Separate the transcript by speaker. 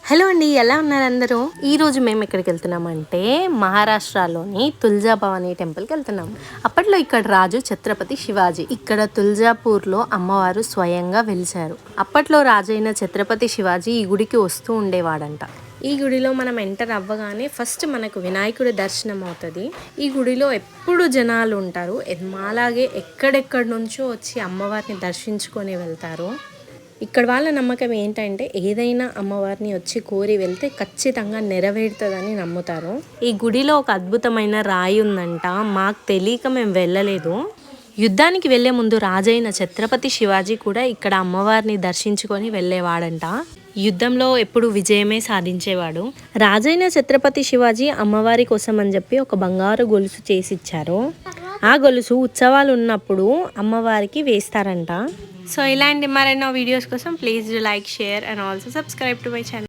Speaker 1: Hello అండి, ఎలా ఉన్నారు అందరూ? ఈరోజు మేము ఎక్కడికి వెళ్తున్నామంటే మహారాష్ట్రలోని తుల్జాభవాని టెంపుల్కి వెళ్తున్నాము. అప్పట్లో ఇక్కడ రాజు ఛత్రపతి శివాజీ. ఇక్కడ తుల్జాపూర్లో అమ్మవారు స్వయంగా వెలిశారు. అప్పట్లో రాజైన ఛత్రపతి శివాజీ ఈ గుడికి వస్తూ ఉండేవాడంట. ఈ గుడిలో మనం ఎంటర్ అవ్వగానే ఫస్ట్ మనకు వినాయకుడి దర్శనం అవుతుంది. ఈ గుడిలో ఎప్పుడు జనాలు ఉంటారు. మాలాగే ఎక్కడెక్కడి నుంచో వచ్చి అమ్మవారిని దర్శించుకొని వెళ్తారు. ఇక్కడ వాళ్ళ నమ్మకం ఏంటంటే ఏదైనా అమ్మవారిని వచ్చి కోరి వెళ్తే ఖచ్చితంగా నెరవేరుతుందని నమ్ముతారు. ఈ గుడిలో ఒక అద్భుతమైన రాయి ఉందంట. మాకు తెలియక మేము వెళ్ళలేదు. యుద్ధానికి వెళ్లే ముందు రాజైన ఛత్రపతి శివాజీ కూడా ఇక్కడ అమ్మవారిని దర్శించుకొని వెళ్ళేవాడంట. యుద్ధంలో ఎప్పుడు విజయమే సాధించేవాడు. రాజైన ఛత్రపతి శివాజీ అమ్మవారి కోసం అని చెప్పి ఒక బంగారు గొలుసు చేసిచ్చారు. ఆ గొలుసు ఉత్సవాలు ఉన్నప్పుడు అమ్మవారికి వేస్తారంట. సో ఇలాంటి మరెన్నో వీడియోస్ కోసం please like, share and also subscribe to my channel.